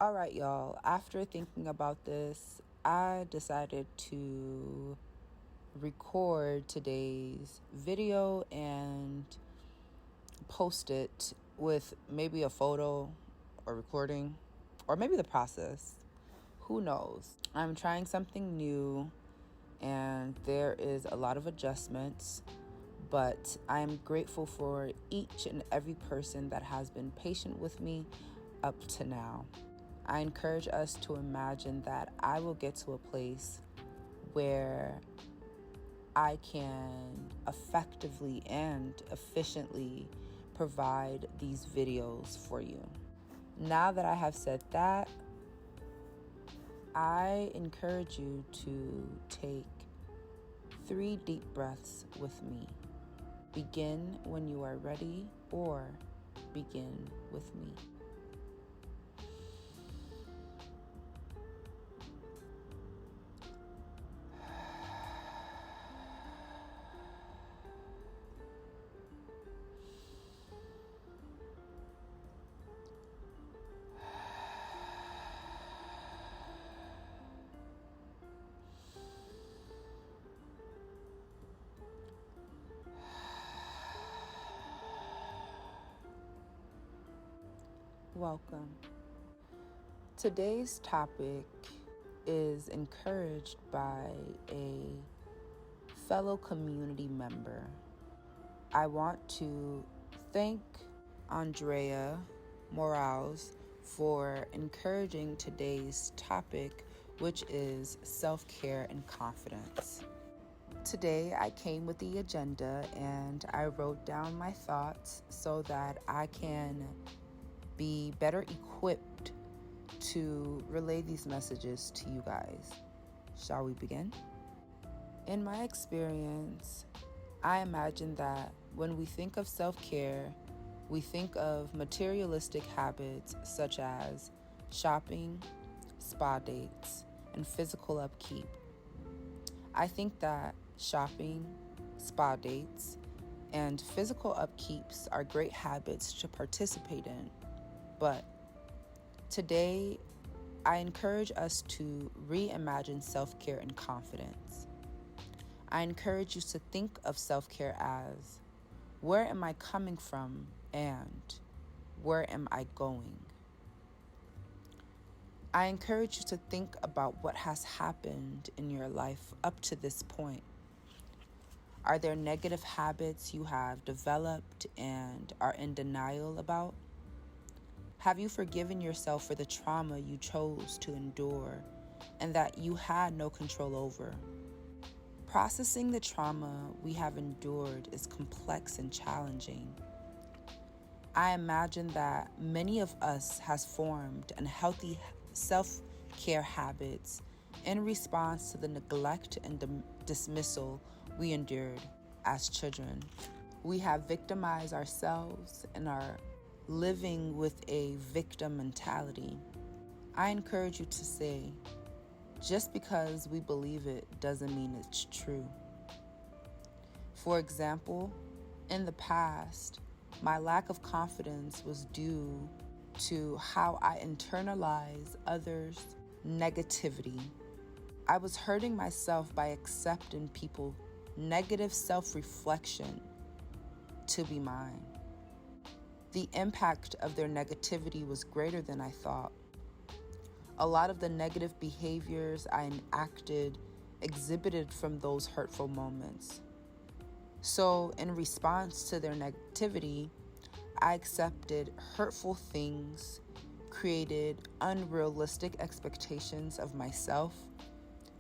All right, y'all. After thinking about this, I decided to record today's video and post it with maybe a photo or recording or maybe the process. Who knows? I'm trying something new and there is a lot of adjustments, but I'm grateful for each and every person that has been patient with me up to now. I encourage us to imagine that I will get to a place where I can effectively and efficiently provide these videos for you. Now that I have said that, I encourage you to take 3 deep breaths with me. Begin when you are ready, or begin with me. Welcome. Today's topic is encouraged by a fellow community member. I want to thank Andrea Morales for encouraging today's topic, which is self-care and confidence. Today, I came with the agenda and I wrote down my thoughts so that I can be better equipped to relay these messages to you guys. Shall we begin? In my experience, I imagine that when we think of self-care, we think of materialistic habits such as shopping, spa dates, and physical upkeep. I think that shopping, spa dates, and physical upkeeps are great habits to participate in. But today, I encourage us to reimagine self-care and confidence. I encourage you to think of self-care as, where am I coming from and where am I going? I encourage you to think about what has happened in your life up to this point. Are there negative habits you have developed and are in denial about? Have you forgiven yourself for the trauma you chose to endure and that you had no control over? Processing the trauma we have endured is complex and challenging. I imagine that many of us has formed unhealthy self-care habits in response to the neglect and dismissal we endured as children. We have victimized ourselves and are living with a victim mentality. I encourage you to say, just because we believe it doesn't mean it's true. For example, in the past, my lack of confidence was due to how I internalize others' negativity. I was hurting myself by accepting people's negative self-reflection to be mine. The impact of their negativity was greater than I thought. A lot of the negative behaviors I enacted exhibited from those hurtful moments. So, in response to their negativity, I accepted hurtful things, created unrealistic expectations of myself,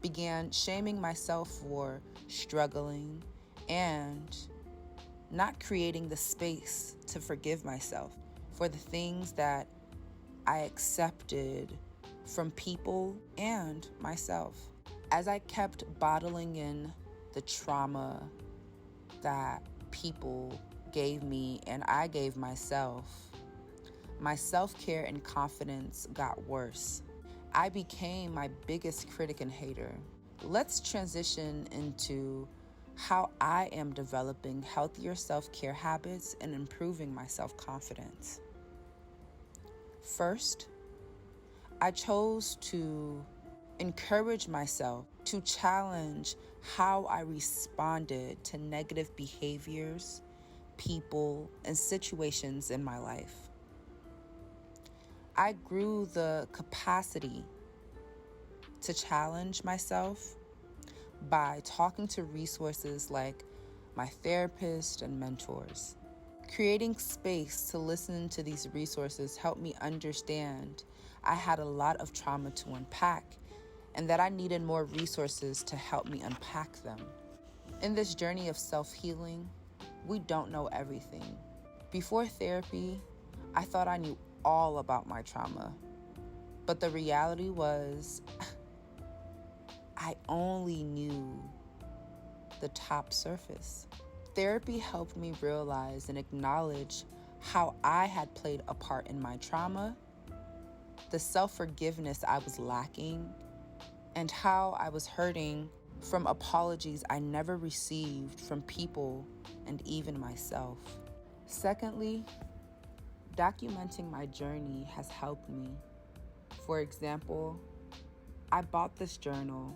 began shaming myself for struggling, and not creating the space to forgive myself for the things that I accepted from people and myself. As I kept bottling in the trauma that people gave me and I gave myself, my self-care and confidence got worse. I became my biggest critic and hater. Let's transition into how I am developing healthier self-care habits and improving my self-confidence. First, I chose to encourage myself to challenge how I responded to negative behaviors, people, and situations in my life. I grew the capacity to challenge myself by talking to resources like my therapist and mentors. Creating space to listen to these resources helped me understand I had a lot of trauma to unpack and that I needed more resources to help me unpack them. In this journey of self-healing, we don't know everything. Before therapy, I thought I knew all about my trauma, but the reality was I only knew the top surface. Therapy helped me realize and acknowledge how I had played a part in my trauma, the self-forgiveness I was lacking, and how I was hurting from apologies I never received from people and even myself. Secondly, documenting my journey has helped me. For example, I bought this journal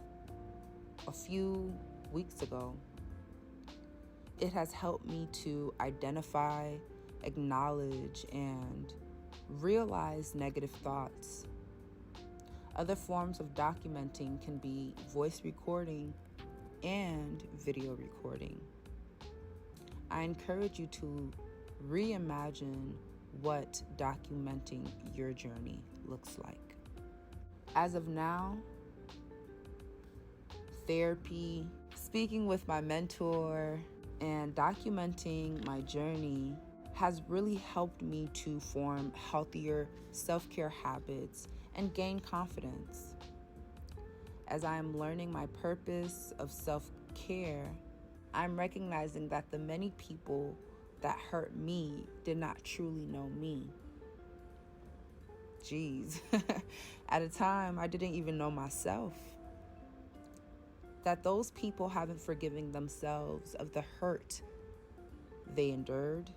a few weeks ago. It has helped me to identify, acknowledge, and realize negative thoughts. Other forms of documenting can be voice recording and video recording. I encourage you to reimagine what documenting your journey looks like. As of now, therapy, speaking with my mentor, and documenting my journey has really helped me to form healthier self-care habits and gain confidence. As I am learning my purpose of self-care, I'm recognizing that the many people that hurt me did not truly know me. Jeez, at a time I didn't even know myself. That those people haven't forgiven themselves of the hurt they endured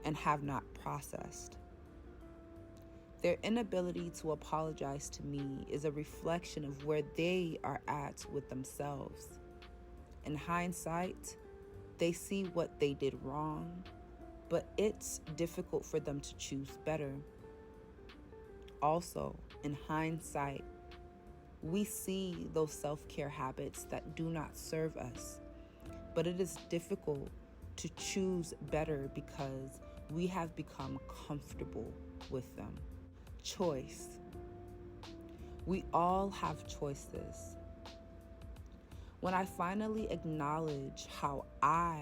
and have not processed. Their inability to apologize to me is a reflection of where they are at with themselves. In hindsight, they see what they did wrong, but it's difficult for them to choose better. Also, in hindsight, we see those self-care habits that do not serve us, but it is difficult to choose better because we have become comfortable with them. Choice. We all have choices. When I finally acknowledge how I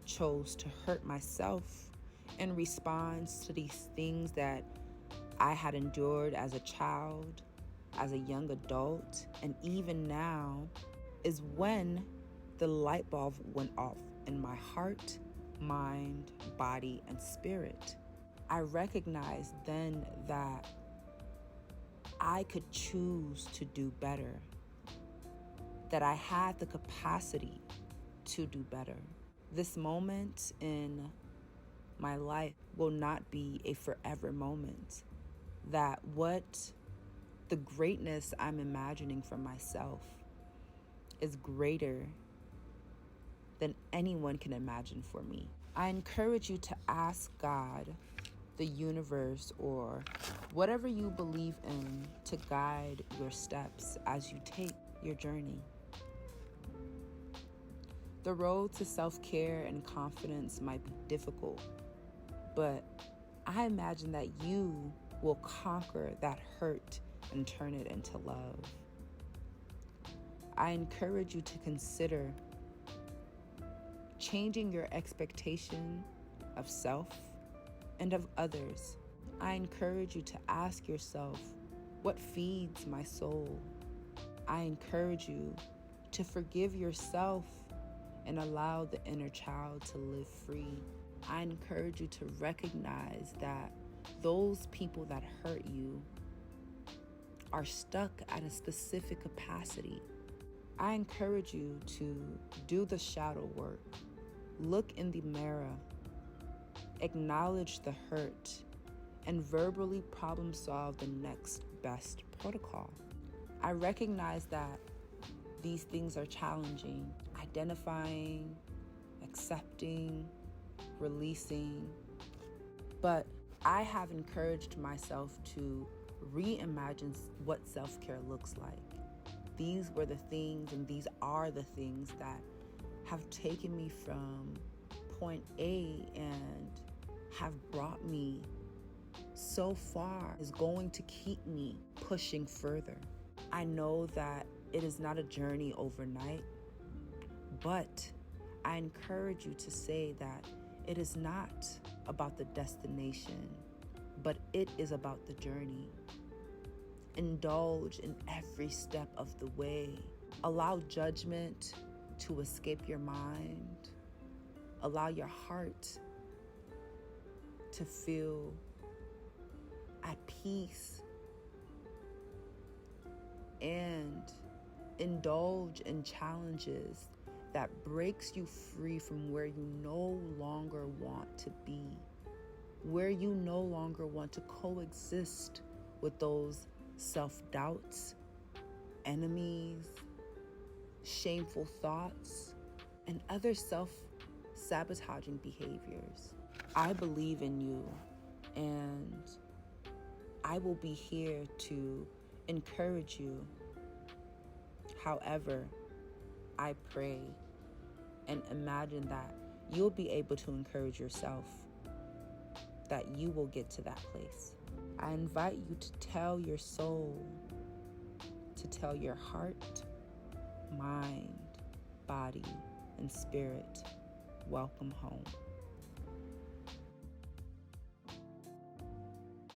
chose to hurt myself in response to these things that I had endured as a child, as a young adult, and even now, is when the light bulb went off in my heart, mind, body, and spirit. I recognized then that I could choose to do better, that I had the capacity to do better. This moment in my life will not be a forever moment, that what the greatness I'm imagining for myself is greater than anyone can imagine for me. I encourage you to ask God, the universe, or whatever you believe in to guide your steps as you take your journey. The road to self-care and confidence might be difficult, but I imagine that you will conquer that hurt and turn it into love. I encourage you to consider changing your expectation of self and of others. I encourage you to ask yourself, what feeds my soul? I encourage you to forgive yourself and allow the inner child to live free. I encourage you to recognize that those people that hurt you are stuck at a specific capacity. I encourage you to do the shadow work. Look in the mirror. Acknowledge the hurt and verbally problem solve the next best protocol. I recognize that these things are challenging. Identifying, accepting, releasing. But I have encouraged myself to reimagine what self-care looks like. These were the things, and these are the things that have taken me from point A and have brought me so far, is going to keep me pushing further. I know that it is not a journey overnight, but I encourage you to say that it is not about the destination, but it is about the journey. Indulge in every step of the way. Allow judgment to escape your mind. Allow your heart to feel at peace. And indulge in challenges that breaks you free from where you no longer want to be, where you no longer want to coexist with those self-doubts, enemies, shameful thoughts, and other self-sabotaging behaviors. I believe in you, and I will be here to encourage you. However, I pray and imagine that you'll be able to encourage yourself, that you will get to that place. I invite you to tell your soul, to tell your heart, mind, body, and spirit, welcome home.